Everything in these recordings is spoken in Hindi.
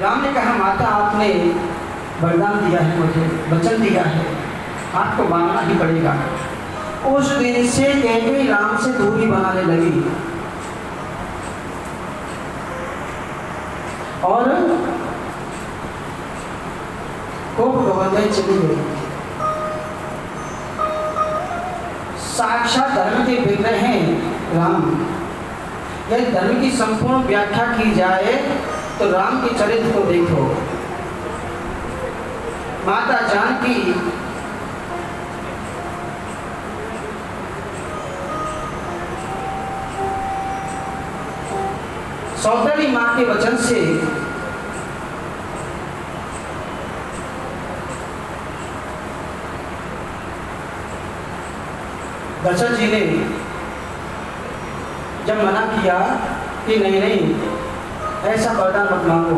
राम ने कहा, माता आपने वरदान दिया है, मुझे वचन दिया है, आपको मानना ही पड़ेगा। उस दिन से कैकेयी राम से दूरी बनाने लगी और कोप गोवर्धन चली गई। साक्षात धर्म के विग्रह हैं राम। यदि धर्म की संपूर्ण व्याख्या की जाए तो राम के चरित्र को देखो। माता जानकी सौतेली मां के वचन से दशरथ जी ने जब मना किया कि नहीं नहीं ऐसा वरदान मत मांगो,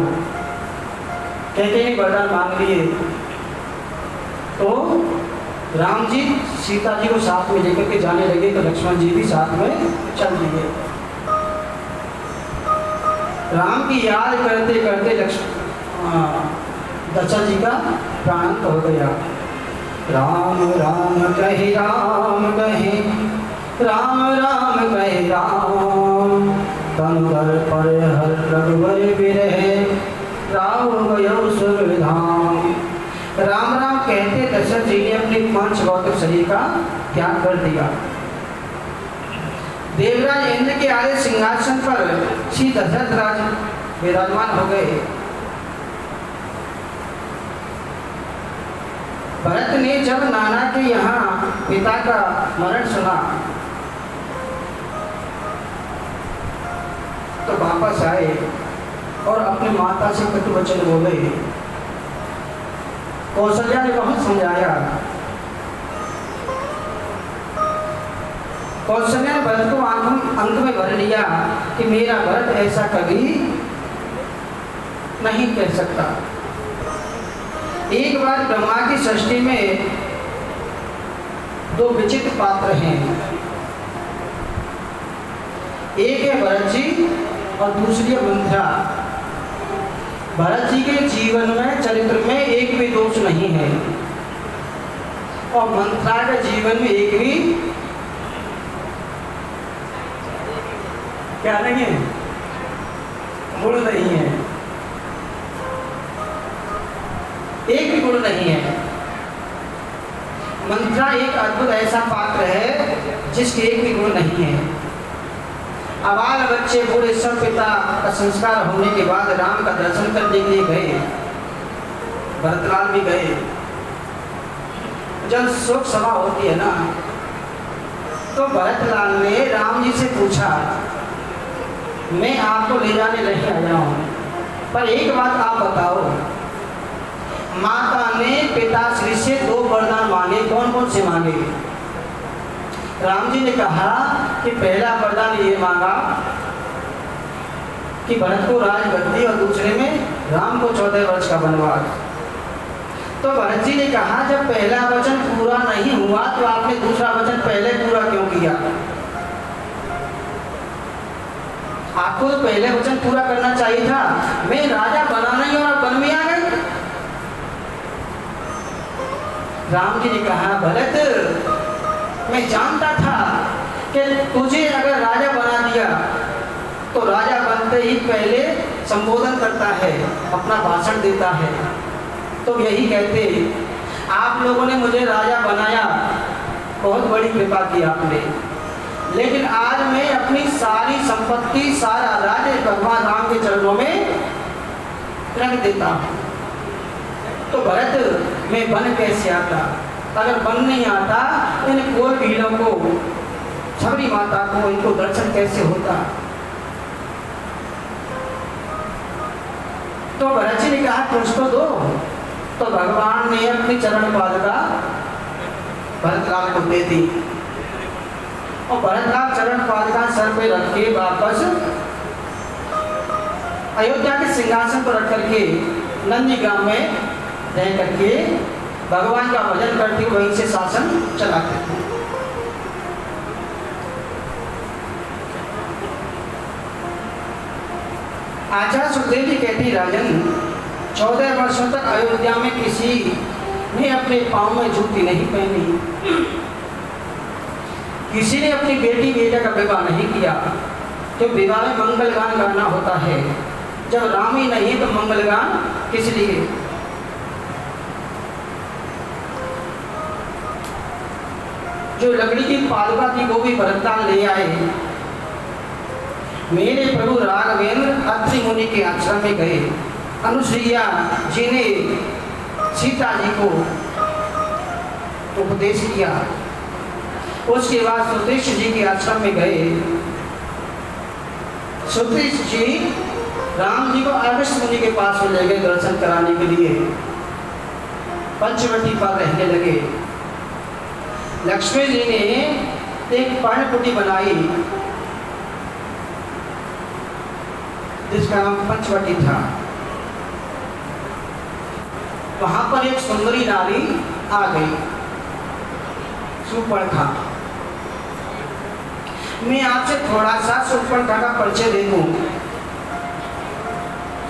कैकेयी वरदान मांग लिए, तो राम जी सीता जी को साथ में लेकर के जाने लगे तो लक्ष्मण जी भी साथ में चल दिए। राम की याद करते करते दशरथ जी का प्राण हो गया। राम राम कहे राम कहे, राम राम कहे राम, तन कर पर हर रघुवर विरह, राव गयो सुरधाम। राम राम कहते दशरथ जी ने अपने पांच भौतिक शरीर का त्याग कर दिया। देवराज इंद्र के आगे सिंहासन पर श्री दशरथ राज विराजमान हो गए। भरत ने जब नाना के यहाँ पिता का मरण सुना तो वापस आए और अपनी माता से कटु वचन बोले। कौशल्या ने बहुत समझाया। कौशल्या ने भरत को अंक में भर लिया कि मेरा भरत ऐसा कभी नहीं कह सकता। एक बार ब्रह्मा की सृष्टि में दो विचित्र पात्र हैं, एक है भरत जी और दूसरी है मंथरा। भरत जी के जीवन में चरित्र में एक भी दोष नहीं है और मंथरा के जीवन में एक भी क्या नहीं है, गुण नहीं है, एक भी गुण नहीं है। मंथरा एक अद्भुत ऐसा पात्र है जिसके एक भी गुण नहीं है। अबाल बच्चे बूढ़े सब पिता का संस्कार होने के बाद राम का दर्शन करने के लिए गए। भरतलाल भी गए। जब शोक सभा होती है ना तो भरतलाल ने राम जी से पूछा, मैं आपको ले जाने नहीं आया हूँ, पर एक बात आप बताओ, माता ने पिताश्री से दो वरदान मांगे, कौन कौन से मांगे? राम जी ने कहा कि पहला वरदान ये मांगा कि भरत को राजगद्दी और दूसरे में राम को 14 वर्ष का वनवास। तो भरत जी ने कहा जब पहला वचन पूरा नहीं हुआ तो आपने दूसरा वचन पहले पूरा क्यों किया? आपको तो पहले वचन पूरा करना चाहिए था। मैं राजा बना नहीं और वन में आ गए। राम जी ने कहा भरत, मैं जानता था कि तुझे अगर राजा बना दिया तो राजा बनते ही पहले संबोधन करता है, अपना भाषण देता है। तो यही कहते आप लोगों ने मुझे राजा बनाया, बहुत बड़ी कृपा की आपने, लेकिन आज मैं अपनी सारी संपत्ति सारा राज्य भगवान राम के चरणों में रख देता हूँ। तो भरत, मैं बन कैसे आता? अगर बन नहीं आता इन कोल भीलों को, छबरी माता को, इनको दर्शन कैसे होता? तो भरत जी ने कहा कुछ तो दो। तो भगवान ने अपनी चरण पादुका भरतलाल को दे दी और भरतलाल चरण पादुका सर पे रख के वापस अयोध्या के सिंहासन पर रख करके नंदी ग्राम में रह करके भगवान का भजन करते वहीं से शासन चलाते थे। आचार्य सुखदेव जी कहती, राजन 14 वर्षों तक अयोध्या में किसी ने अपने पाँव में जूती नहीं पहनी, किसी ने अपनी बेटी बेटा का विवाह नहीं किया। तो विवाह में मंगलगान गाना होता है, जब राम ही नहीं तो मंगलगान किस लिए। जो लकड़ी की पादुका थी वो भी भरतलाल ले आए। मेरे प्रभु राघवेंद्र अत्रि मुनि के आश्रम में गए। अनुसुईया जी ने सीता जी को उपदेश किया। उसके बाद सुतृष जी के आश्रम में गए। सुतृष जी राम जी को अगस्त्य मुनि के पास में ले गए दर्शन कराने के लिए। पंचवटी पर रहने लगे। लक्ष्मी जी ने एक पर्णकुटी बनाई जिसका नाम पंचवटी था। वहां पर एक सुंदरी नारी आ गई, शूर्पणखा। मैं आपसे थोड़ा सा शूर्पणखा का परिचय दे दूं।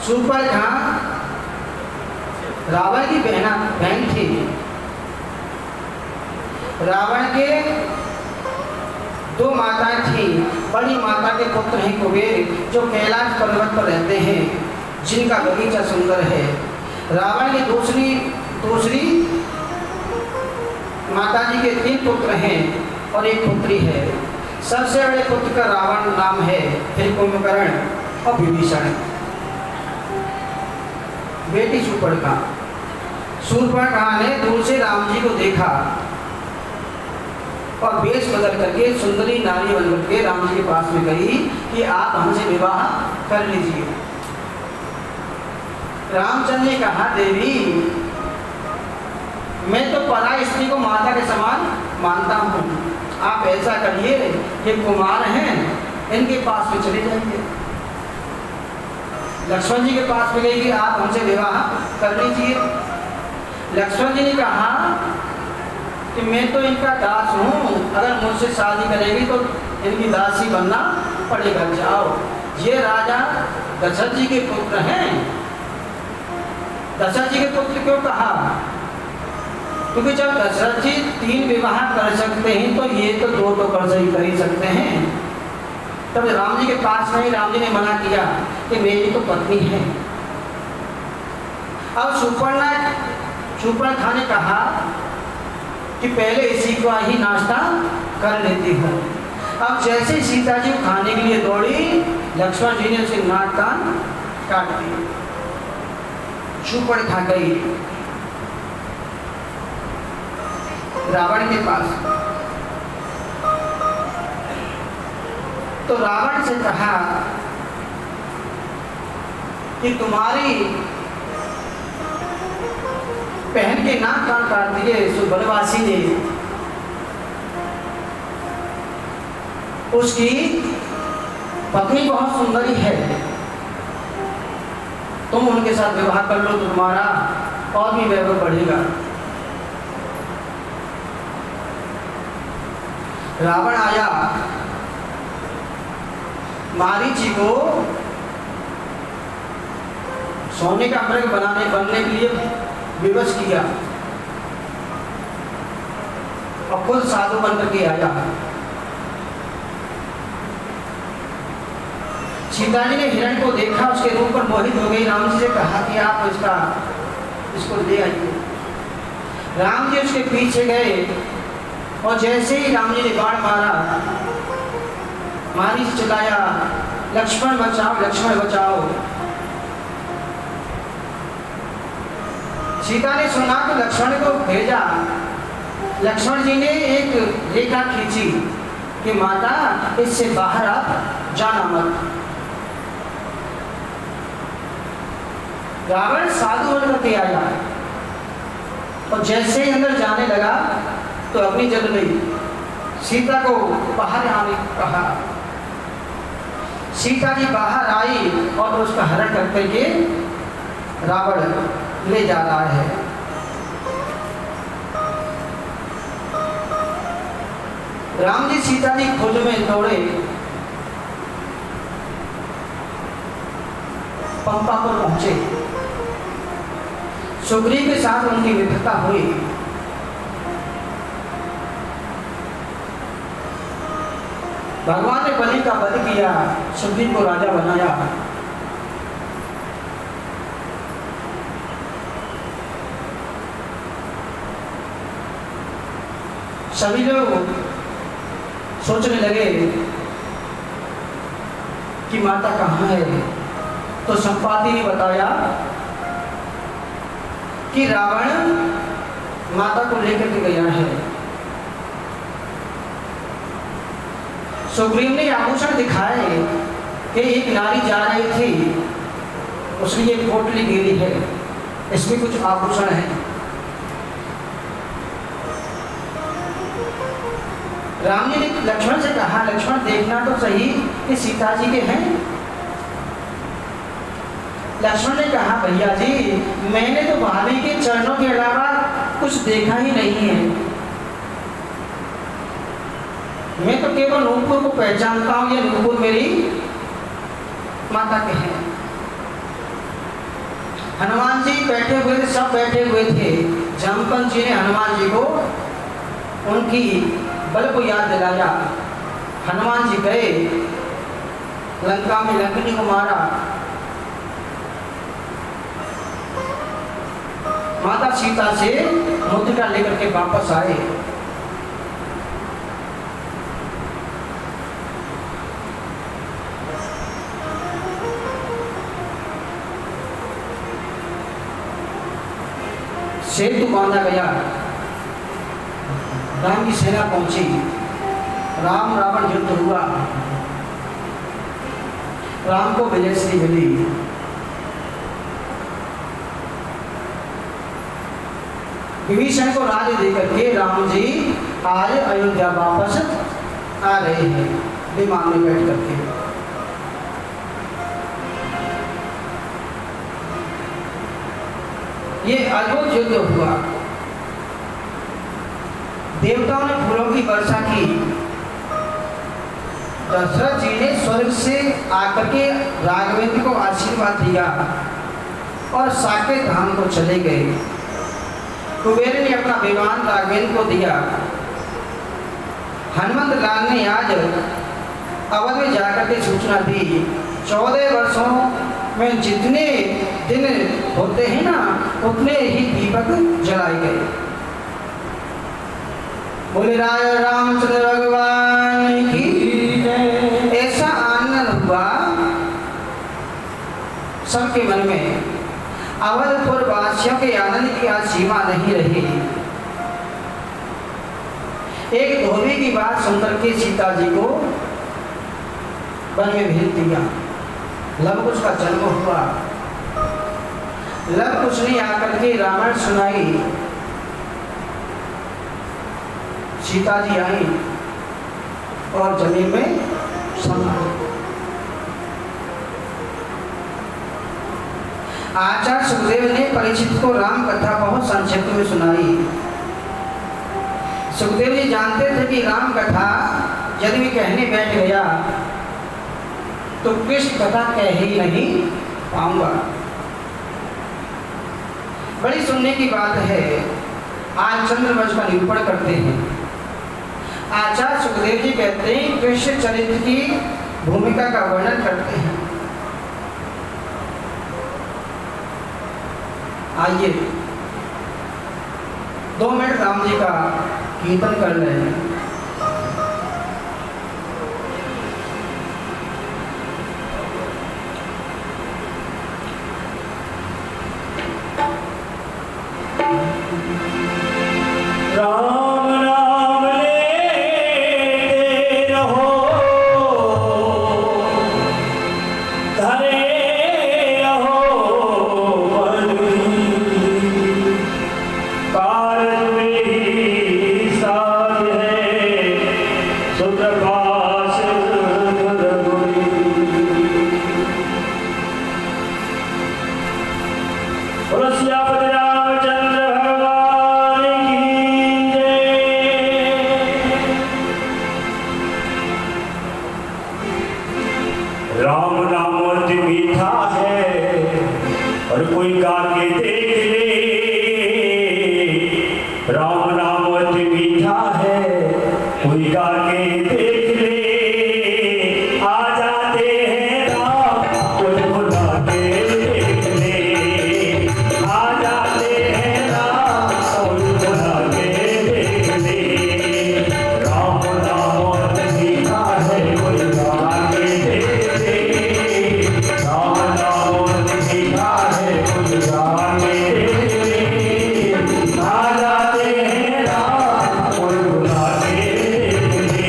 शूर्पणखा रावण की बहन थी। रावण के 2 माताएं थीं। बड़ी माता के पुत्र हैं कुबेर, जो कैलाश पर्वत पर रहते हैं, जिनका बगीचा सुंदर है। रावण की दूसरी माता जी के 3 पुत्र हैं और एक पुत्री है। सबसे बड़े पुत्र का रावण नाम है, फिर कुंभकर्ण और विभीषण। बेटी शूर्पणखा। शूर्पणखा ने दूर से राम जी को देखा और वेश बदल करके सुंदरी नारी बन करके राम जी के पास में गई कि आप हमसे विवाह कर लीजिए। रामचंद्र ने कहा, देवी मैं तो पराई स्त्री को माता के समान मानता हूँ। आप ऐसा करिए, ये कुमार हैं, इनके पास में चले जाइए। लक्ष्मण जी के पास में गई कि आप हमसे विवाह कर लीजिए। लक्ष्मण जी ने कहा कि मैं तो इनका दास हूँ, अगर मुझसे शादी करेगी तो इनकी दासी बनना पड़ेगा। जाओ। ये राजा दशरथ जी के पुत्र हैं। दशरथ जी के पुत्र क्यों कहा? क्योंकि जब दशरथ जी 3 विवाह कर सकते हैं तो ये तो 2 तो कर ही सकते हैं। तब राम जी के पास में राम जी ने मना किया कि मेरी तो पत्नी है। अब शूर्पणखा ने कहा कि पहले इसी को ही नाश्ता कर लेती हूँ। अब जैसे सीता जी खाने के लिए दौड़ी, लक्ष्मण जी ने उसे नाक कान काट दिया। शूर्पणखा गई रावण के पास। तो रावण से कहा कि तुम्हारी बहन के नाक कान काट दिए सो बनवासी ने। उसकी पत्नी बहुत सुंदरी है, तुम उनके साथ विवाह कर लो तो तुम्हारा और भी वैभव बढ़ेगा। रावण आया, मारीची को सोने का मृग बनने के लिए विवश किया और खुद साधु बनकर के आया। सीता जी ने हिरण को देखा, उसके रूप पर मोहित हो गई। राम जी से कहा कि आप इसको ले आइए। राम जी उसके पीछे गए और जैसे ही राम जी ने बाण मारा, मारी से चिल्लाया, लक्ष्मण बचाओ, लक्ष्मण बचाओ। सीता ने सुना तो लक्ष्मण को भेजा। लक्ष्मण जी ने एक रेखा खींची कि माता इससे बाहर आप जाना मत। रावण साधु बनकर के आया और जैसे ही अंदर जाने लगा तो अग्नि जल गई। सीता को बाहर आने कहा। सीता जी बाहर आई और उसका हरण करके रावण ले जा रहा है। राम जी सीता जी खोज में दौड़े। पंपा पर पहुंचे। सुग्रीव के साथ उनकी मित्रता हुई। भगवान ने बलि का वध किया, सुग्रीव को राजा बनाया। सभी लोग सोचने लगे कि माता कहाँ है, तो संपाति ने बताया कि रावण माता को लेकर के गया है। सुग्रीव ने आभूषण दिखाए कि एक नारी जा रही थी, उसने एक पोटली घेरी है, इसमें कुछ आभूषण है। राम जी ने लक्ष्मण से कहा, लक्ष्मण देखना तो सही कि सीता जी के हैं। लक्ष्मण ने कहा, भैया जी मैंने तो भाभी के चरणों के अलावा कुछ देखा ही नहीं है, मैं तो केवल नूपुर को पहचानता हूँ, ये नूपुर मेरी माता के हैं। हनुमान जी बैठे हुए थे, सब बैठे हुए थे। जामवंत जी ने हनुमान जी को उनकी बल को याद दिलाया। हनुमान जी गए, लंका में लंकिनी को मारा, माता सीता से मुद्रिका लेकर के वापस आए। सेतु बांधा गया, राम की सेना पहुंची, राम रावण युद्ध हुआ, राम को विजयश्री मिली। विभीषण को राज्य देकर के राम जी आज अयोध्या वापस आ रहे हैं विमान में बैठ करके। ये अद्भुत युद्ध हुआ। देवताओं ने फूलों की वर्षा की। दशरथ जी ने स्वर्ग से आकर के राघवेंद्र को आशीर्वाद दिया और साकेत धाम को चले गए। कुबेर ने अपना विमान राघवेंद्र को दिया। हनुमंत लाल ने आज अवध में जाकर के सूचना दी, 14 वर्षों में जितने दिन होते हैं ना, उतने ही दीपक जलाए गए। बोले राजा रामचंद्र भगवान की ऐसा आनंद हुआ सबके मन में। अवधपुर वासियों के आनंद की आज सीमा नहीं रही। एक धोबी की बात सुनकर के सीता जी को वन में भेज दिया। लवकुश का जन्म हुआ। लवकुश ने आकर के रामायण सुनाई। सीता जी आई और जमीन में समा। आचार्य सुखदेव ने परीक्षित को राम कथा बहुत संक्षिप्त में सुनाई। सुखदेव जी जानते थे कि राम कथा यदि मैं कहने बैठ गया तो कृष्ण कथा कह ही नहीं पाऊंगा। बड़ी सुनने की बात है। आज चंद्रवंश का निरूपण करते हैं। आचार्य सुखदेव जी कहते हैं कृष्ण चरित्र की भूमिका का वर्णन करते हैं। आइए 2 मिनट राम जी का कीर्तन कर रहे हैं। राम राम लेते रहो, धरे रहो कारज में ही साध है सुप्रकाश रघुरी। तुलसियापति रामचंद्र भगवान की जय। राम नाम अति मीठा है, कोई गा के देख ले, राम नाम अति मीठा है, कोई गा के देख ले, आ जाते हैं राम, कोई बुला के देख ले, आ जाते हैं राम, कोई बुला के देख ले, राम नाम अति मीठा है, कोई गा के देख ले, राम नाम अति मीठा है, कोई गा के देख ले, आ जाते हैं राम, कोई बुला के देख ले।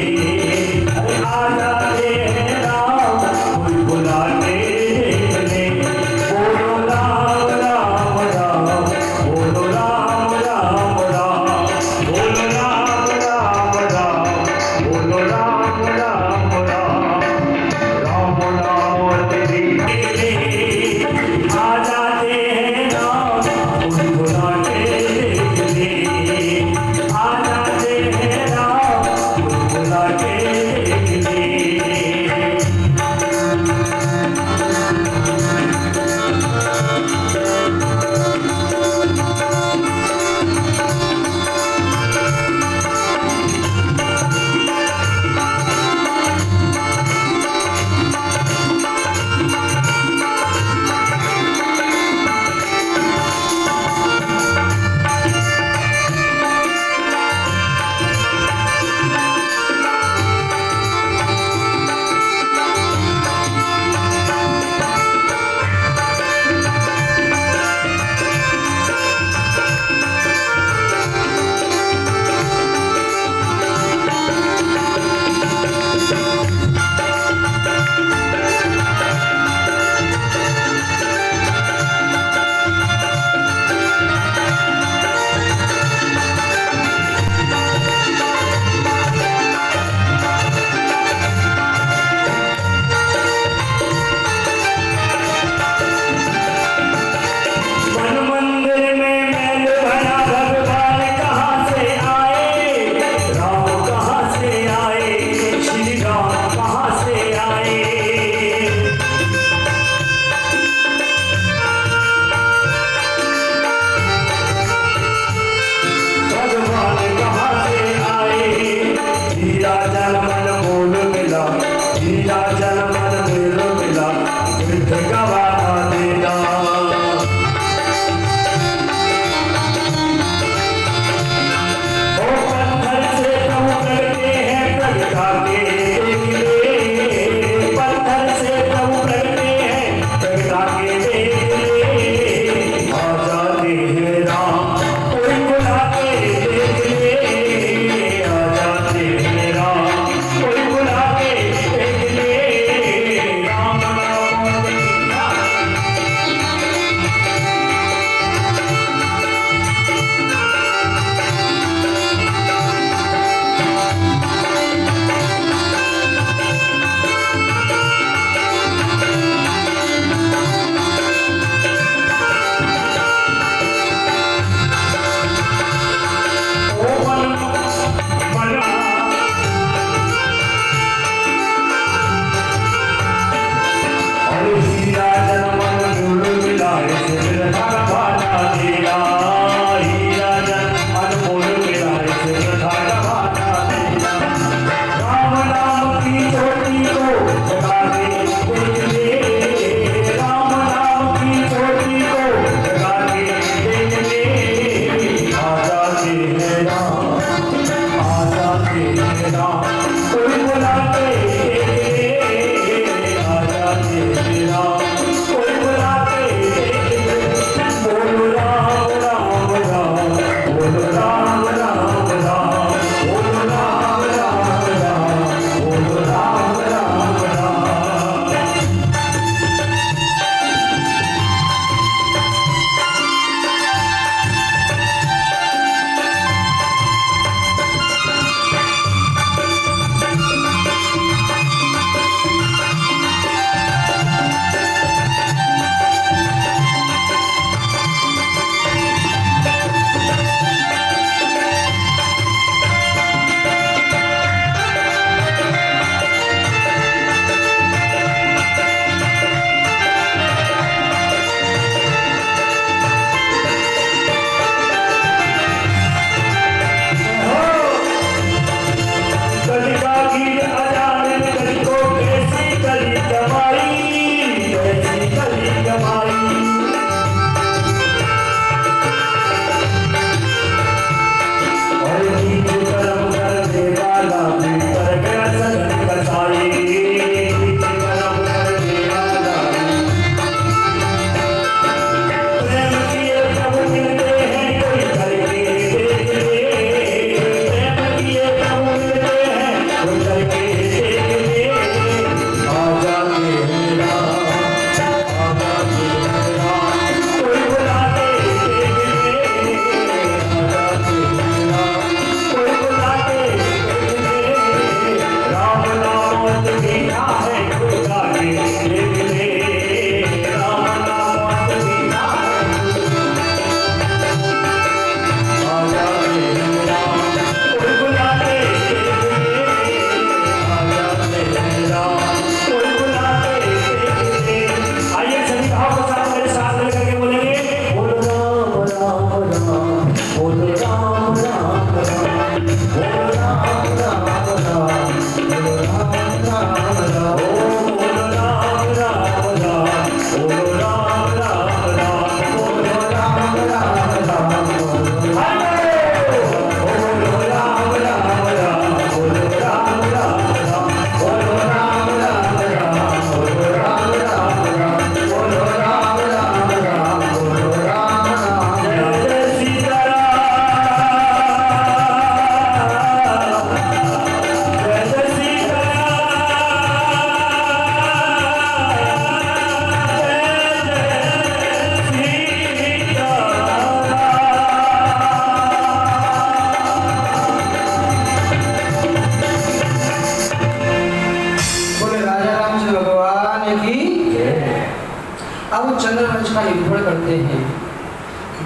निर्भर करते हैं,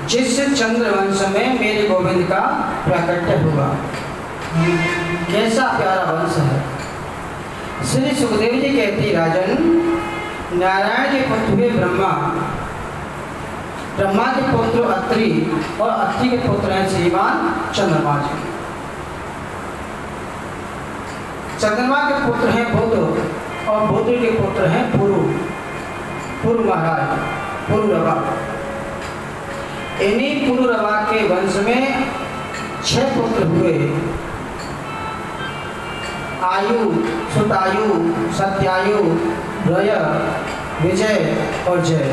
जिस चंद्रवंश में मेरे गोविंद का प्राकट्य हुआ। कैसा प्यारा वंश है। श्री सुखदेव जी कहते, राजन, नारायण के पुत्र हुए ब्रह्मा, ब्रह्मा के पुत्र अत्रि और अत्रि के पुत्र हैं श्रीमान चंद्रमा जी। चंद्रमा के पुत्र हैं बुध और बुध के पुत्र हैं पुरु महाराज, पुरुरवा। इन्हीं पुरुरवा के वंश में 6 पुत्र हुए, आयु, सुतायु, सत्यायु, रय, विजय और जय।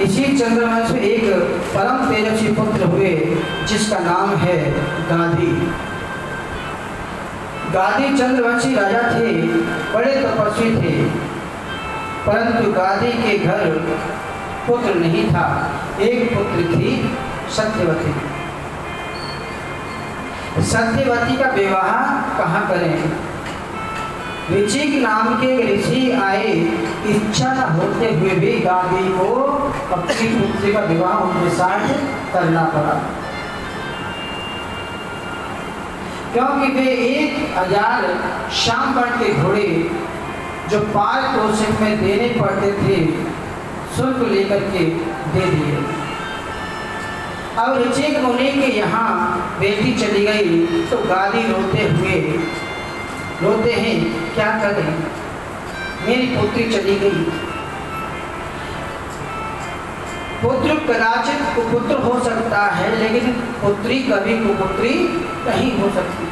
इसी चंद्रवंश में एक परम तेजस्वी पुत्र हुए जिसका नाम है गाधी। गाधी चंद्रवंशी राजा थे, बड़े तपस्वी थे, परंतु गाधी के घर पुत्र नहीं था। एक पुत्र थी सत्यवती। सत्यवती का विवाह कहाँ करें? ऋचिक नाम के ऋषि आए, इच्छा न होते हुए भी गाधी को अपनी पुत्री का विवाह उनके साथ करना पड़ा, क्योंकि वे 1000 श्यामवर्ण के घोड़े जो पारितोषिक में देने पड़ते थे, शुल्क लेकर के दे दिए। अब ऋचिक मुनि के यहाँ बेटी चली गई तो गाधी रोते हैं, क्या करें, मेरी पुत्री चली गई। पुत्र कदाचित कुपुत्र हो सकता है, लेकिन पुत्री कभी कुपुत्री नहीं हो सकती।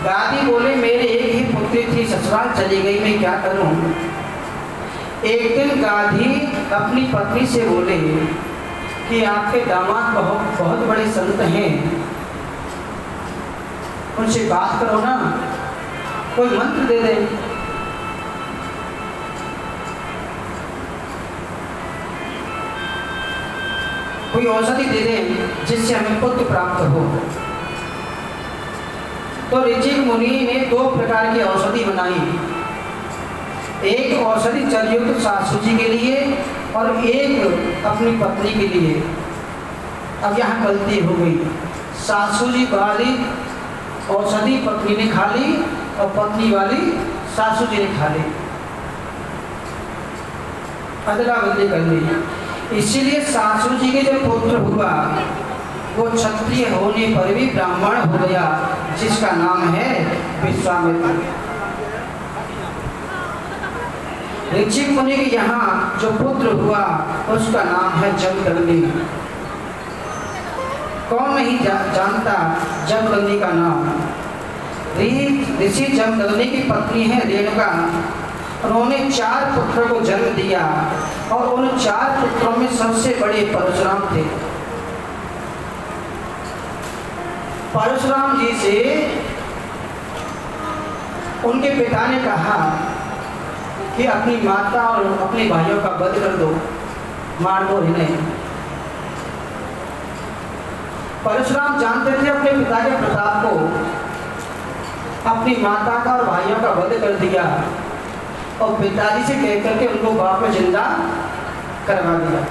गाधी बोले, मेरे एक ही पुत्री थी, ससुराल चली गई, मैं क्या करूं। एक दिन गाधी अपनी पत्नी से बोले कि आपके दामाद बहुत बड़े संत हैं, उनसे बात करो ना, कोई मंत्र दे दे। कोई औषधि दे दे जिससे हमें पुत्र प्राप्त हो। तो ऋचिक मुनि ने 2 प्रकार की औषधि बनाई। एक औषधि जलयुक्त सासू जी के लिए और एक अपनी पत्नी के लिए। अब यहाँ गलती हो गई, सासू जी वाली औषधि पत्नी ने खा ली और पत्नी वाली सासू जी ने खा ली, अदला बदली कर ली। इसीलिए सासू जी के जो पुत्र हुआ वो क्षत्रिय होने पर भी ब्राह्मण हो गया, जिसका नाम है विश्वामित्र। ऋचिक मुनि के यहाँ जो पुत्र हुआ उसका नाम है जमदग्नि। कौन नहीं जानता जमदग्नि का नाम। ऋषि जमदग्नि की पत्नी है रेणुका। उन्होंने 4 पुत्रों को जन्म दिया और उन 4 पुत्रों में सबसे बड़े परशुराम थे। परशुराम जी से उनके पिता ने कहा कि अपनी माता और अपने भाइयों का वध कर दो, मार दो इन्हें। परशुराम जानते थे अपने पिता के प्रताप को, अपनी माता का और भाइयों का वध कर दिया और पिताजी से कहकर के उनको वापस जिंदा करवा दिया।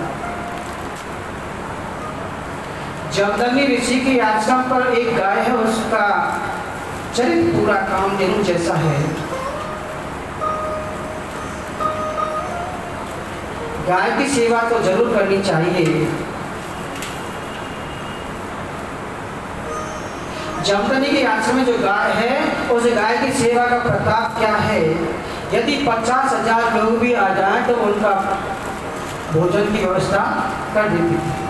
जमदग्नि ऋषि के आश्रम पर एक गाय है, उसका चरित्र पूरा कामधेनु जैसा है। गाय की सेवा तो जरूर करनी चाहिए। जमदग्नि के आश्रम में जो गाय है, उस गाय की सेवा का प्रताप क्या है। यदि 50,000 लोग भी आ जाएं तो उनका भोजन की व्यवस्था कर देती थी।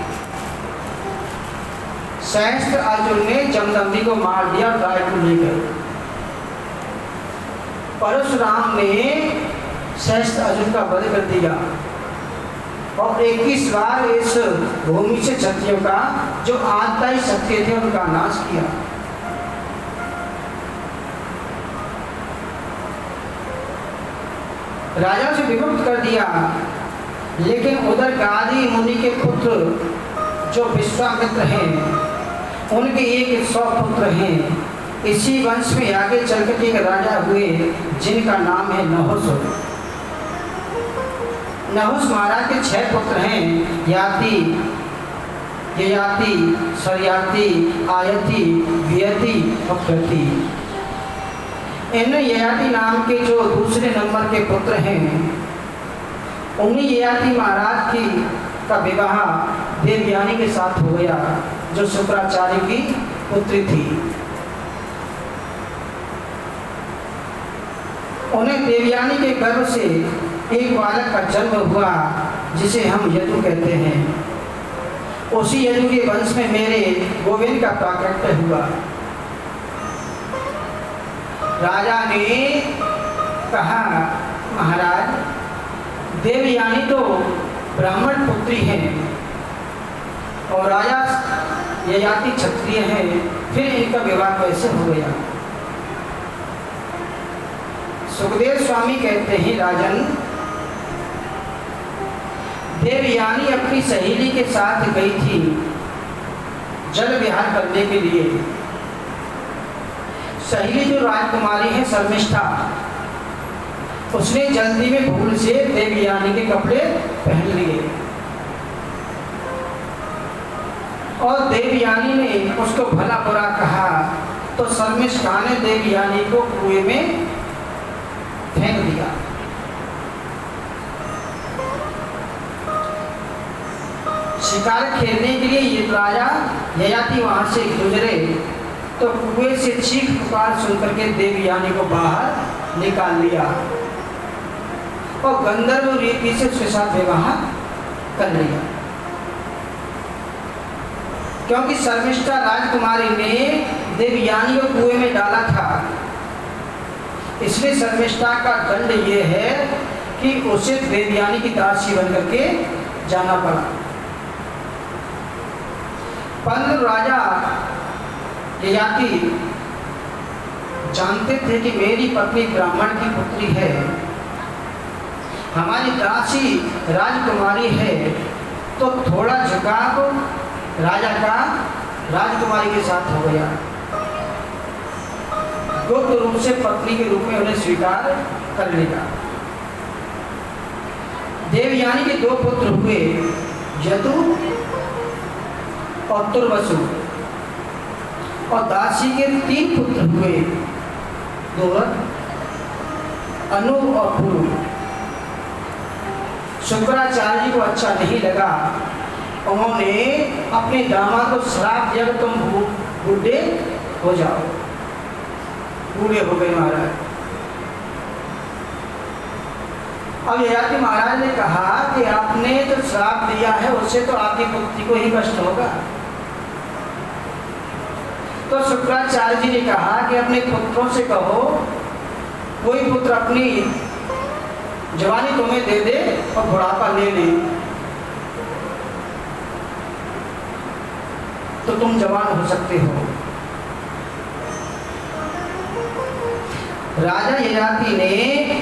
सहस्त्र अर्जुन ने जमदग्नि को मार दिया, गाय को ले गए। परशुराम ने सहस्त्र अर्जुन का वध कर दिया और 21 बार इस भूमि से क्षत्रियों का जो आत्ताई क्षत्रिय थे उनका नाश किया। राजा से विमुक्त कर दिया। लेकिन उधर गाधी मुनि के पुत्र जो विश्वामित्र हैं, उनके 100 पुत्र हैं। इसी वंश में आगे चलकर के एक राजा हुए जिनका नाम है नहुष। नहुस महाराज के 6 पुत्र हैं, याति, ययाति, सरयाति, आयति, वियति और प्रति। इन ययाति नाम के जो दूसरे नंबर के पुत्र हैं, उन्हीं ययाति महाराज की का विवाह देवयानी के साथ हो गया, जो शुक्राचार्य की पुत्री थी। उन्हें देवयानी के गर्भ से एक बालक का जन्म हुआ, जिसे हम यदु कहते हैं। उसी यदु के वंश में मेरे गोविंद का प्राकट्य हुआ। राजा ने कहा, महाराज, देवयानी तो ब्राह्मण पुत्री है और राजा ययाति क्षत्रिय है, फिर इनका विवाह कैसे हो गया? सुखदेव स्वामी कहते हैं, राजन, देवयानी अपनी सहेली के साथ गई थी जल विहार करने के लिए। सहेली जो राजकुमारी है शर्मिष्ठा, उसने जल्दी में भूल से देवयानी के कपड़े पहन लिए और देवयानी ने उसको भला बुरा कहा, तो शर्मिष्ठा ने देवयानी को कुएं में फेंक दिया। शिकार खेलने के लिए ये राजा ययाति वहां से गुजरे तो कुएं से चीख पुकार सुनकर के देवयानी को बाहर निकाल लिया और गंधर्व रीति से उसके साथ विवाह कर लिया। क्योंकि शर्मिष्ठा राजकुमारी ने देवयानी को कुएं में डाला था, इसलिए शर्मिष्ठा का दंड ये है कि उसे देवयानी की दासी बन करके जाना पड़ा। परंतु राजा ययाति जानते थे कि मेरी पत्नी ब्राह्मण की पुत्री है, हमारी दासी राजकुमारी है, तो थोड़ा झुकाव राजा का राजकुमारी के साथ हो गया। गुप्त रूप से पत्नी के रूप में उन्हें स्वीकार कर लिया। देवयानी के 2 पुत्र हुए, यदु और तुर्वसु, और दासी के 3 पुत्र हुए, दोहर, अनु और पुरु। शुक्राचार्य जी को अच्छा नहीं लगा, उन्होंने अपने दामाद को श्राप दिया, तुम बूढ़े हो जाओ। बूढ़े हो गए महाराज। अब ययाति महाराज ने कहा कि आपने जो श्राप दिया है उससे तो आपकी पुत्री को ही कष्ट होगा। तो शुक्राचार्य जी ने कहा कि अपने पुत्रों से कहो, कोई पुत्र अपनी जवानी तुम्हें दे दे और बुढ़ापा ले ले, तो तुम जवान हो सकते हो। राजा ययाति ने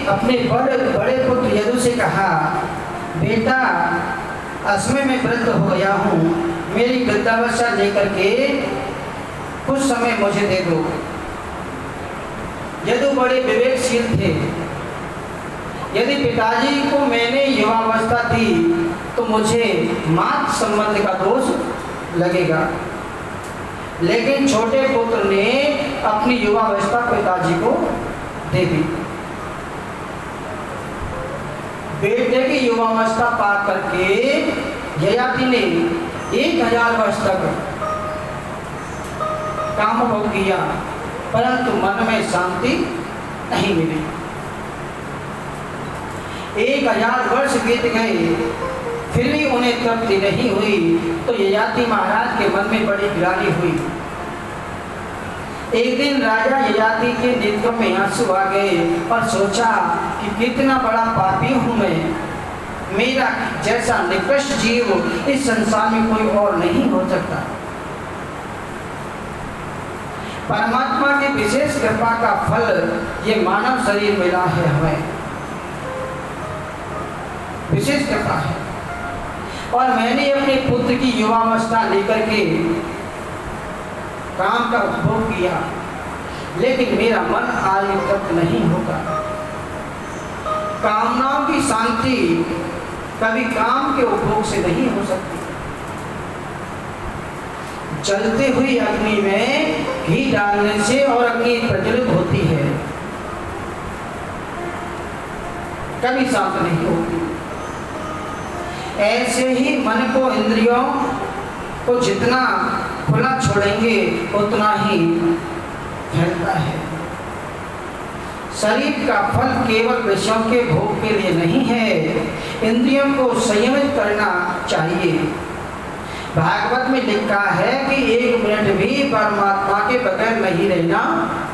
अपने बड़े पुत्र यदु से कहा, बेटा, असमय में वृद्ध हो गया हूँ, मेरी वृद्धावस्था लेकर के कुछ समय मुझे दे दो। यदु बड़े विवेकशील थे, यदि पिताजी को मैंने युवावस्था दी तो मुझे मातृ संबंध का दोष लगेगा, लेकिन छोटे पुत्र ने अपनी युवावस्था पिताजी को दे दी। बेटे की युवावस्था पा करके ययाति ने 1000 वर्ष तक काम भोग किया, परंतु मन में शांति नहीं मिली। 1000 वर्ष बीत गए, फिर भी उन्हें तृप्ति नहीं हुई, तो ययाति महाराज के मन में बड़ी ग्लानि हुई। एक दिन राजा ययाति के नेत्रों में आंसू आ गए और सोचा कि कितना बड़ा पापी हूं मैं, मेरा जैसा निकृष्ट जीव इस संसार में कोई और नहीं हो सकता। परमात्मा की विशेष कृपा का फल ये मानव शरीर मिला है, हमें विशेष कृपा है, और मैंने अपने पुत्र की युवावस्था लेकर के काम का उपभोग किया, लेकिन मेरा मन आज तक नहीं होगा। कामनाओं की शांति कभी काम के उपभोग से नहीं हो सकती। जलते हुई अग्नि में घी डालने से और अग्नि प्रज्वलित होती है, कभी शांत नहीं होती। ऐसे ही मन को, इंद्रियों को जितना खुला छोड़ेंगे उतना ही फैलता है। शरीर का फल केवल विषयों के भोग के लिए नहीं है, इंद्रियों को संयमित करना चाहिए। भागवत में लिखा है कि 1 मिनट भी परमात्मा के बगैर नहीं रहना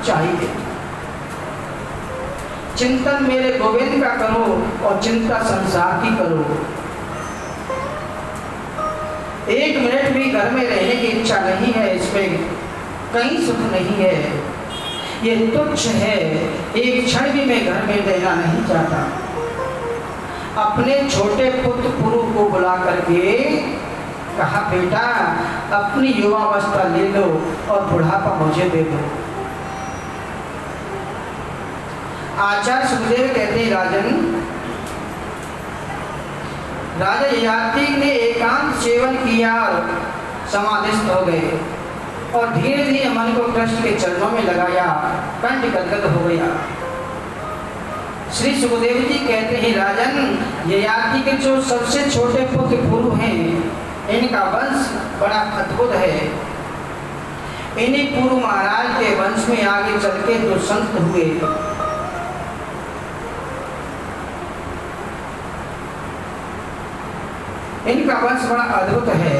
चाहिए। चिंतन मेरे गोविंद का करो और चिंता संसार की करो। 1 मिनट भी घर में रहने की इच्छा नहीं है, इसमें कहीं सुख नहीं है, ये तुच्छ है। एक क्षण भी मैं घर में रहना नहीं चाहता। अपने छोटे पुत्र पुरु को बुला करके कहा, बेटा अपनी युवावस्था ले लो और बुढ़ापा मुझे दे दो। आचार्य सुखदेव कहते हैं, राजा ययाति ने एकांत सेवन किया और समाधिस्थ हो गए और धीरे धीरे मन को कृष्ण के चरणों में लगाया, कंठ गदगद हो गया। श्री सुखदेव जी कहते हैं, राजन ययाति के जो सबसे छोटे पुत्र पुरु हैं, इनका वंश बड़ा अद्भुत है। इन्हीं पुरु महाराज के वंश में आगे चल के जो संत हुए, इनका वंश बड़ा अद्भुत है।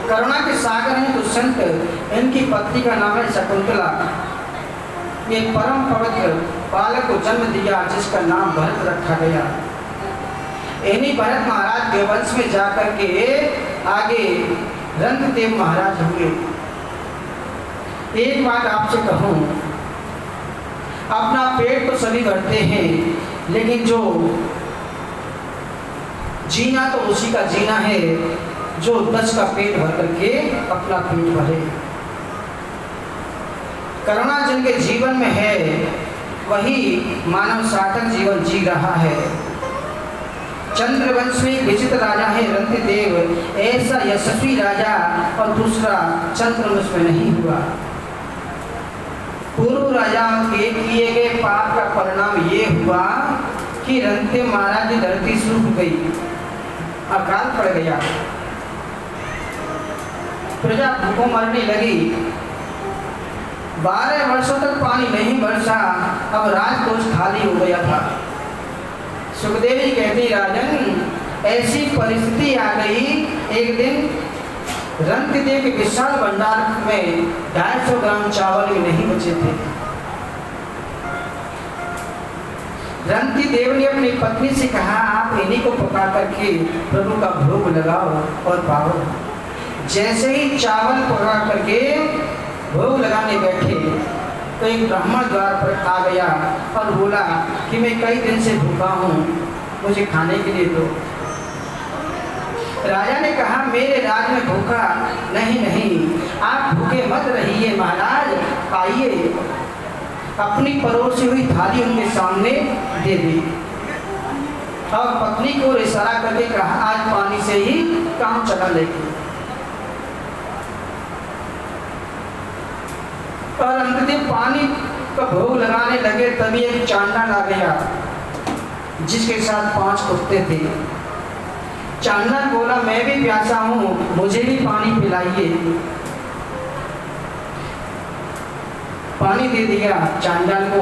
करुणा के सागर हैं दुष्यंत, इनकी पत्नी का नाम है शकुंतला। ये परम पवित्र बालक को जन्म दिया जिसका नाम भरत रखा गया। इन्हीं भरत महाराज के वंश में जाकर के आगे रंगदेव महाराज हुए। एक बात आपसे कहूं, अपना पेट तो सभी भरते हैं, लेकिन जो जीना तो उसी का जीना है जो 10 का पेट भर करके अपना पेट भरे। करुणा जिनके जीवन में है वही मानव सार्थक जीवन जी रहा है। चंद्रवंश में विचित्र राजा है रंतिदेव, ऐसा यशस्वी राजा और दूसरा चंद्रवंश में नहीं हुआ। पूर्व राजाओं के किए गए पाप का परिणाम ये हुआ कि रंतिदेव महाराज की धरती सूख गई, अकाल पड़ गया, प्रजा भूखों मरने लगी। 12 वर्षों तक पानी नहीं बरसा, अब राजकोष खाली हो गया था। सुखदेव जी कहते हैं, राजन ऐसी परिस्थिति आ गई, एक दिन रंतिदेव के विशाल भंडार में 250 ग्राम चावल भी नहीं बचे थे। रंतिदेव ने अपनी पत्नी से कहा, आप इन्हीं को पका करके प्रभु का भोग लगाओ और पाओ। जैसे ही चावल पका करके भोग लगाने बैठे तो एक ब्राह्मण द्वार पर आ गया और बोला कि मैं कई दिन से भूखा हूँ, मुझे खाने के लिए दो। राजा ने कहा, मेरे राज में भूखा नहीं, आप भूखे मत रहिए महाराज, आइए। अपनी परोसी हुई थाली उनके सामने दे दी और पत्नी को इशारा करके कहा, आज पानी से ही काम चला लेगी। और अंततः पानी का भोग लगाने लगे, तभी एक चांडाल आ गया जिसके साथ 5 कुत्ते थे। चांडाल बोला, मैं भी प्यासा हूँ, मुझे भी पानी पिलाइए। पानी दे दिया चांडाल को,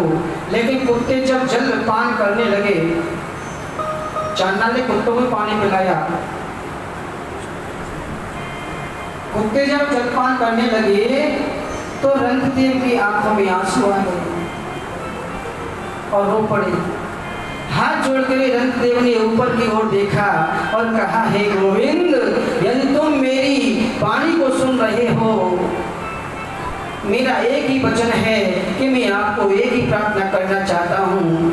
लेकिन कुत्ते जब जल पान करने लगे, चांडाल ने कुत्तों को पानी पिलाया। कुत्ते जब जलपान करने लगे तो रंतिदेव की आंखों में आंसू आ गए और रो पड़े। हाथ जोड़ कर रंतिदेव ने ऊपर की ओर देखा और कहा, हे गोविंद, यदि तुम मेरी वाणी को सुन रहे हो, मेरा एक ही वचन है कि मैं आपको एक ही प्रार्थना करना चाहता हूँ।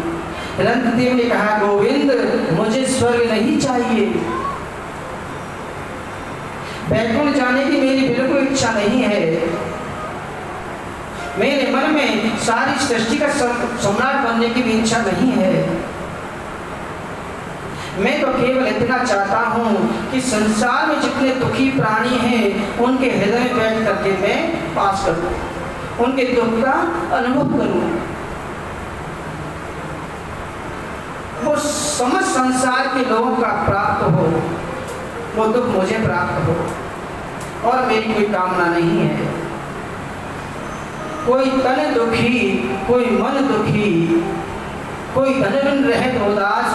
रंतिदेव ने कहा, गोविंद, मुझे स्वर्ग नहीं चाहिए, बैकुंठ जाने की मेरी बिल्कुल इच्छा नहीं है। मेरे मन में सारी सृष्टि का सम्राट बनने की भी इच्छा नहीं है। मैं तो केवल इतना चाहता हूँ कि संसार में जितने दुखी प्राणी हैं उनके हृदय में बैठ करके मैं पास करूँ, उनके दुख का अनुभव करूँ। वो समस्त संसार के लोगों का प्राप्त हो, वो दुख मुझे प्राप्त हो, और मेरी कोई कामना नहीं है। कोई तन दुखी, कोई मन दुखी, कोई धन रहित उदास,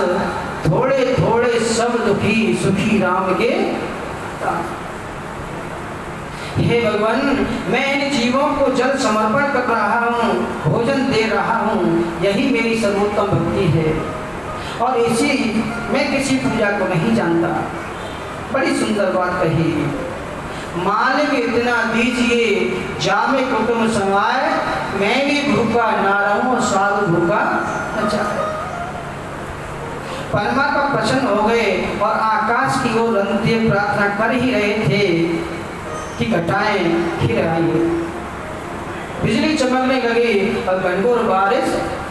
थोड़े थोड़े सब दुखी, सुखी राम के दास। हे भगवान, मैं इन जीवों को जल समर्पण कर रहा हूँ, भोजन दे रहा हूँ, यही मेरी सर्वोत्तम भक्ति है। और इसी मैं किसी पूजा को नहीं जानता। बड़ी सुंदर बात कही। मालिक इतना दीजिए जामे कुटुंब समाए, मैं भी भूखा ना रहूं और साधु भूखा न जाए। परमात्मा प्रसन्न हो गए और आकाश की ओर रंगते प्रार्थना कर ही रहे थे कि घटाएं फिर आई। बिजली चमकने लगी और घनघोर बारिश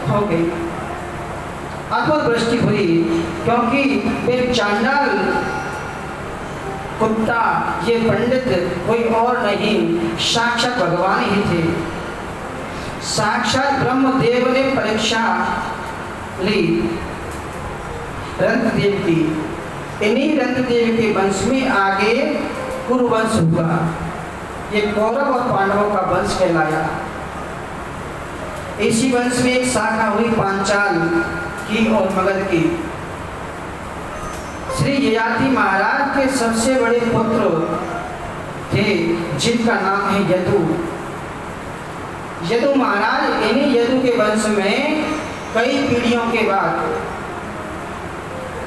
हो गई। अद्भुत वृष्टि हुई, क्योंकि वे चांडाल कुत्ता, ये पंडित कोई और नहीं, साक्षात भगवान ही थे। साक्षात ब्रह्मदेव ने परीक्षा ली रंतदेव की। इन्हीं रंतदेव के वंश में आगे कुरुवंश हुआ। ये कौरव और पांडवों का वंश कहलाया। इसी वंश में एक शाखा हुई पांचाल की और मगध की। श्री ययाति महाराज के सबसे बड़े पुत्र थे, जिनका नाम है यदु। यदु महाराज, इन्हीं यदु के वंश में कई पीढ़ियों के बाद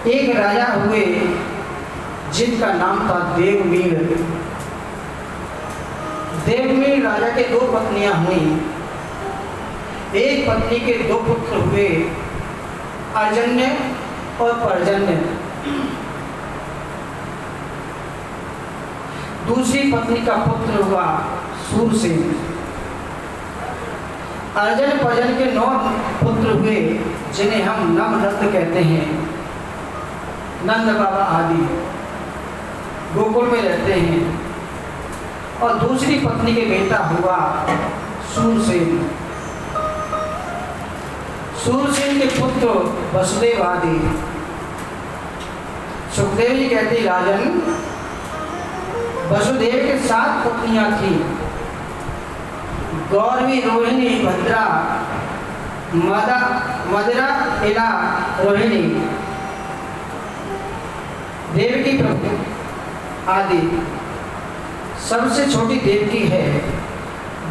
एक राजा हुए, जिनका नाम था देवमीर। देवमीर राजा के दो पत्नियां हुई। एक पत्नी के दो पुत्र हुए, अर्जन्य और पर्जन्य। दूसरी पत्नी का पुत्र हुआ सूरसेन। अर्जन पर्जन के 9 पुत्र हुए, जिन्हें हम नवरत्न कहते हैं। नंद बाबा आदि गोकुल में रहते हैं। और दूसरी पत्नी के बेटा हुआ सूरसेन। सूरसेन के पुत्र वसुदेव आदि। सुखदेव जी कहते राजन, वसुदेव के 7 पत्नियां थी। गौरवी, रोहिणी, भद्रा, मदरा, इला, रोहिणी, देवकी, प्रभु आदि। सबसे छोटी देवकी है।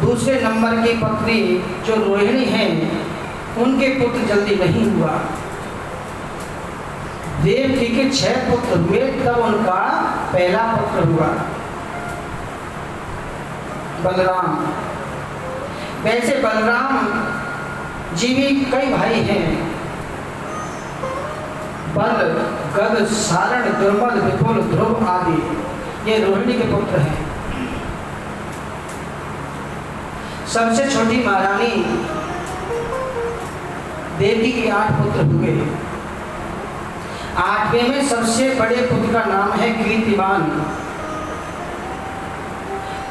दूसरे नंबर की पत्नी जो रोहिणी है, उनके पुत्र जल्दी नहीं हुआ। देवकी के 6 पुत्र हुए, तब उनका पहला पुत्र हुआ बलराम। वैसे बलराम जी भी कई भाई हैं। बल, गद, सारण, दुर्मल, विपुल, ध्रुव आदि, ये रोहिणी के पुत्र हैं। सबसे छोटी महारानी देवकी के 8 पुत्र हुए। 8वें में सबसे बड़े पुत्र का नाम है कीर्तिमान।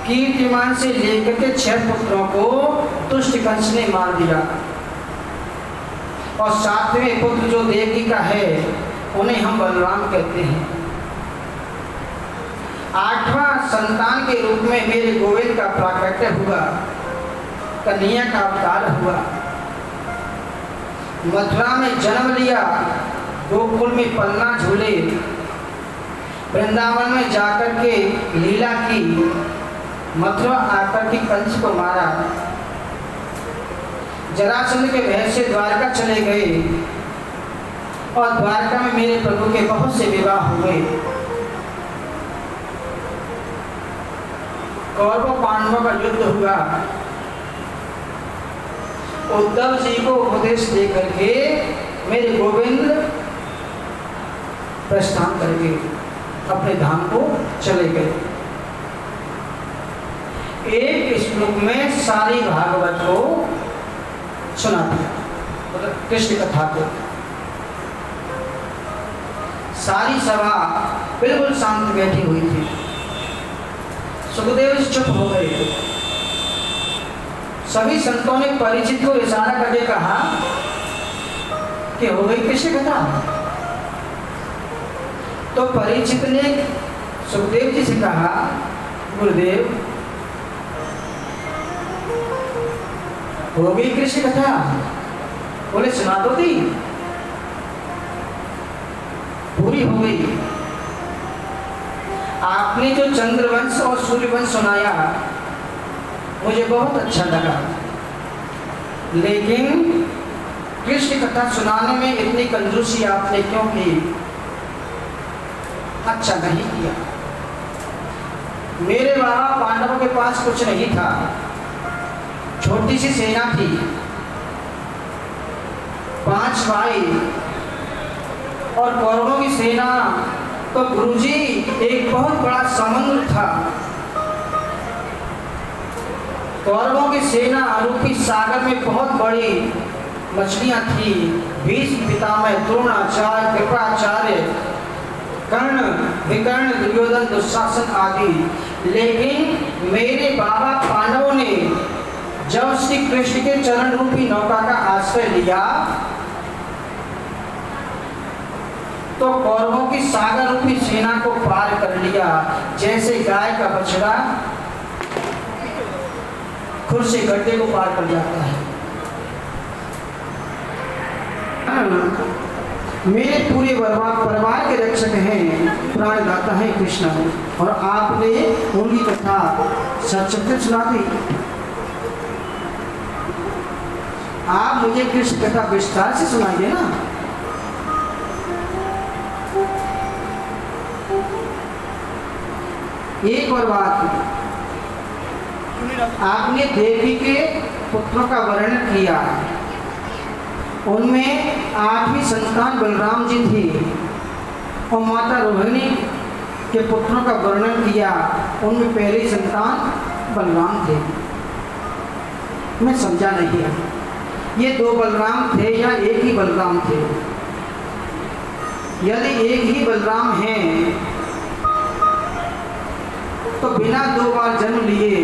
कीर्तिमान से लेकर के 6 पुत्रों को दुष्ट कंस ने मार दिया। और 7वें पुत्र जो देवकी का है, उन्हें हम बलराम कहते हैं। 8वां संतान के रूप में मेरे गोविंद का प्राकट्य हुआ, कन्हैया का अवतार हुआ। मथुरा में जन्म लिया, गोकुल में पन्ना झूले, वृंदावन में जाकर के लीला की, मथुरा आकर के कंस को मारा, जरासंध के भय से द्वारका चले गए और द्वारका में मेरे प्रभु के बहुत से विवाह हुए। कौरव पांडवों का युद्ध हुआ। उद्धव जी को उपदेश दे करके मेरे गोविंद प्रस्थान करके अपने धाम को चले गए। एक श्लोक में सारी भागवत को सुना दिया, मतलब कृष्ण कथा को। सारी सभा बिल्कुल शांत बैठी हुई थी। सुखदेव चुप हो गए। सभी संतों ने परीक्षित को इशारा करके कहा कि हो गई कृष्ण कथा। तो परीक्षित ने सुखदेव जी से कहा, गुरुदेव हो गई कृष्ण कथा? बोले सुना दो दी। पूरी हो गई। आपने जो चंद्रवंश और सूर्यवंश सुनाया मुझे बहुत अच्छा लगा, लेकिन कृष्ण कथा सुनाने में इतनी कंजूसी आपने क्यों की? अच्छा नहीं किया। मेरे वहां पांडवों के पास कुछ नहीं था, छोटी सी सेना थी, 5 भाई, और कौरवों की सेना तो गुरुजी एक बहुत बड़ा समुद्र था। कौरवों की सेना रूपी सागर में बहुत बड़ी मछलियां थी। भीष्म पितामह, द्रोणाचार्य, कृपाचार्य, कर्ण, विकर्ण, दुर्योधन, दुशासन आदि। लेकिन मेरे बाबा पांडवों ने जब श्री कृष्ण के चरण रूपी नौका का आश्रय लिया तो कौरवों की सागर रूपी सेना को पार कर लिया, जैसे गाय का बछड़ा खुर से गड्ढे को पार कर जाता है। मेरे पूरे परिवार के रक्षक हैं, प्राणदाता है कृष्ण, और आपने उनकी कथा सच सुना दी। आप मुझे कृष्ण कथा विस्तार से सुनाइए ना। एक और बात, आपने देवी के पुत्रों का वर्णन किया, उनमें 8वीं संतान बलराम जी थी, और माता रोहिणी के पुत्रों का वर्णन किया, उनमें पहली संतान बलराम थे। मैं समझा नहीं है, ये 2 बलराम थे या एक ही बलराम थे? यदि एक ही बलराम हैं तो बिना 2 बार जन्म लिए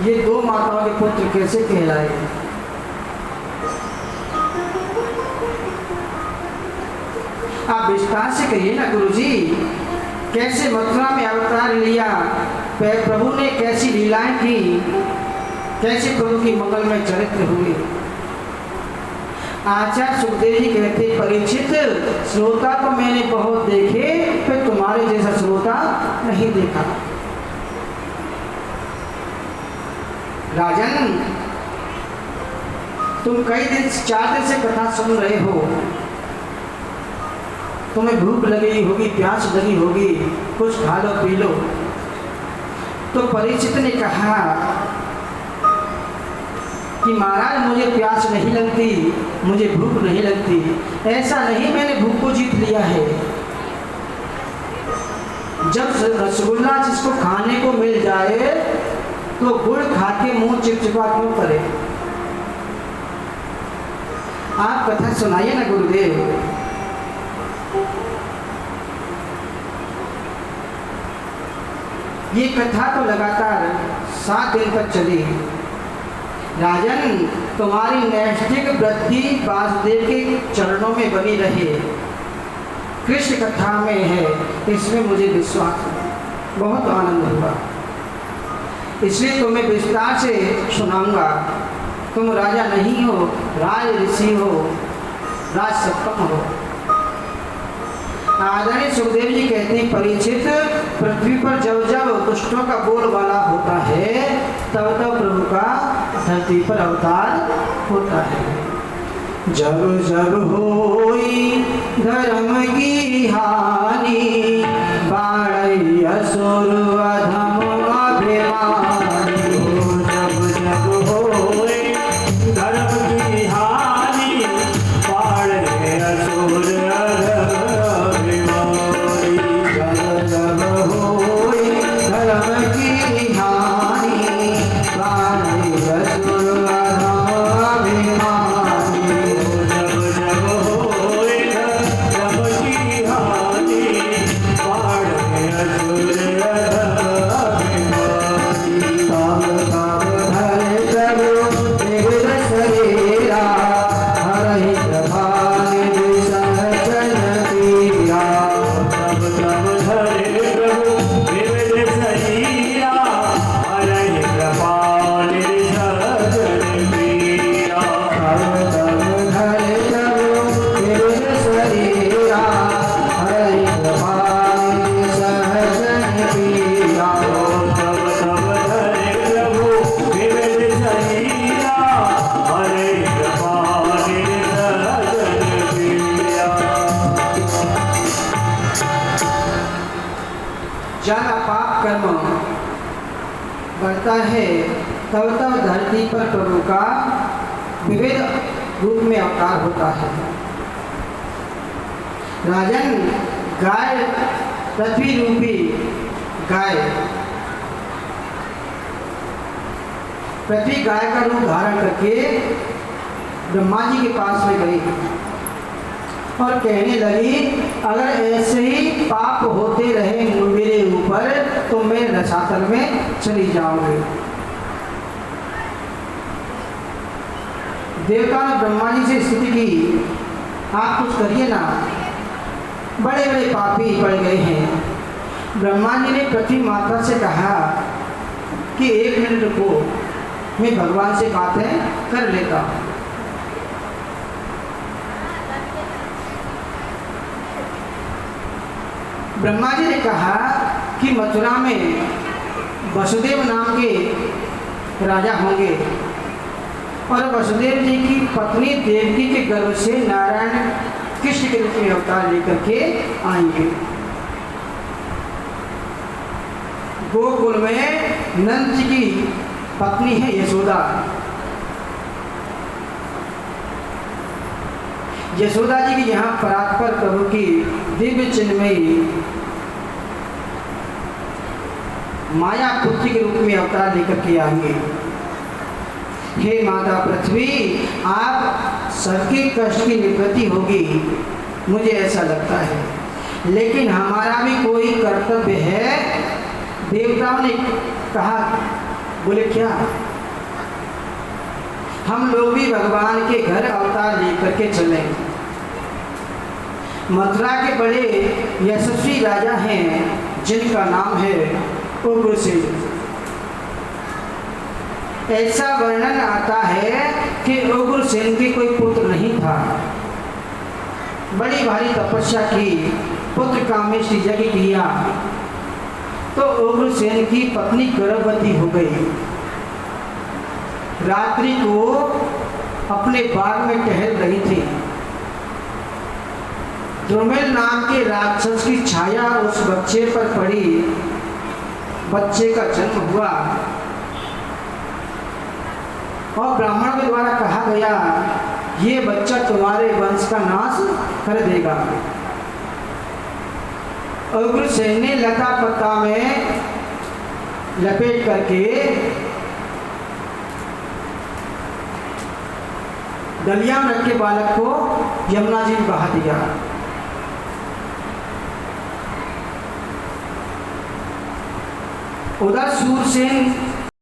ये 2 माताओं के पुत्र कैसे कहलाए? आप विस्तार से कहिए ना गुरुजी, कैसे मथुरा में अवतार लिया, प्रभु ने कैसी लीलाएं की, कैसे प्रभु की मंगलमय चरित्र हुए। आचार्य सुखदेव जी कहते, परीक्षित श्रोता तो मैंने बहुत देखे, फिर तुम्हारे जैसा श्रोता नहीं देखा। राजन, तुम कई दिन 4 दिन से कथा सुन रहे हो, तुम्हें भूख लगी होगी, प्यास लगी होगी, कुछ खा लो पी लो। तो परीक्षित ने कहा कि महाराज मुझे प्यास नहीं लगती, मुझे भूख नहीं लगती। ऐसा नहीं, मैंने भूख को जीत लिया है। जब रसगुल्ला जिसको खाने को मिल जाए तो गुड़ खा के मुंह चिपचिपा क्यों करे? आप कथा सुनाइए ना गुरुदेव। ये कथा तो लगातार 7 दिन तक चली। राजन, तुम्हारी नैष्ठिक वृद्धि वासुदेव के चरणों में बनी रहे, कृष्ण कथा में है, इसमें मुझे विश्वास है। बहुत आनंद हुआ, इसलिए तुम्हें विस्तार से सुनाऊंगा। तुम राजा नहीं हो, राज ऋषि हो, राज सप्तम हो। आदरणीय सुखदेव जी कहते हैं, परीक्षित, पृथ्वी पर जब जब दुष्टों का बोलबाला होता है तब तब प्रभु का धरती पर अवतार होता है। जब जब होई धर्म की हानि, बाढ़ असुर अधम अभिमानी। जब जब होए धर्म की हानि, बाढ़ असुर अभिमानी। जब जब होई धर्म की हानि, बाढ़ असुर अधम अभिमानी। जब जब होए धर्म की हानि, ज्यादा पाप कर्म बढ़ता है, तब तब धरती पर प्रभु का विविध रूप में अवतार होता है। राजन, गाय, पृथ्वी रूपी गाय, पृथ्वी गाय का रूप धारण करके ब्रह्मा जी के पास में गई और कहने लगी, अगर ऐसे ही पाप होते रहे मेरे ऊपर तो मैं रसातल में चली जाऊंगी। देवता ने ब्रह्मा जी से स्तुति की, आप कुछ करिए ना, बड़े बड़े पापी पड़ गए हैं। ब्रह्मा जी ने पृथ्वी माता से कहा कि 1 मिनट रुको, मैं भगवान से बातें कर लेता हूँ। ब्रह्मा जी ने कहा कि मथुरा में वसुदेव नाम के राजा होंगे और वसुदेव जी की पत्नी देवकी के गर्भ से नारायण कृष्ण के रूप में अवतार लेकर के आएंगे। गोकुल में नंद जी की पत्नी है यशोदा। यशोदा जी की यहाँ परात्पर प्रभु की दिव्य चिन्मयी माया पुत्री के रूप में अवतार लेकर के आएंगे। हे माता पृथ्वी, आप सबके कष्ट की निवृत्ति होगी, मुझे ऐसा लगता है, लेकिन हमारा भी कोई कर्तव्य है। देवताओं ने कहा, बोले क्या? हम लोग भी भगवान के घर अवतार लेकर के चले। मथुरा के बड़े यशस्वी राजा हैं जिनका नाम है उग्रसेन। ऐसा वर्णन आता है कि उग्रसेन के कोई पुत्र नहीं था। बड़ी भारी तपस्या की, पुत्र काम में यज्ञ किया तो उग्रसेन की पत्नी गर्भवती हो गई। रात्रि को अपने बाग में टहल रही थी। द्रुमिल नाम के राक्षस की छाया उस बच्चे पर पड़ी। बच्चे का जन्म हुआ और ब्राह्मण के द्वारा कहा गया, ये बच्चा तुम्हारे वंश का नाश कर देगा। उग्रसेन ने लता पत्ता में लपेट करके डलिया में रखे बालक को यमुना जी में बहा दिया। उधर सूरसेन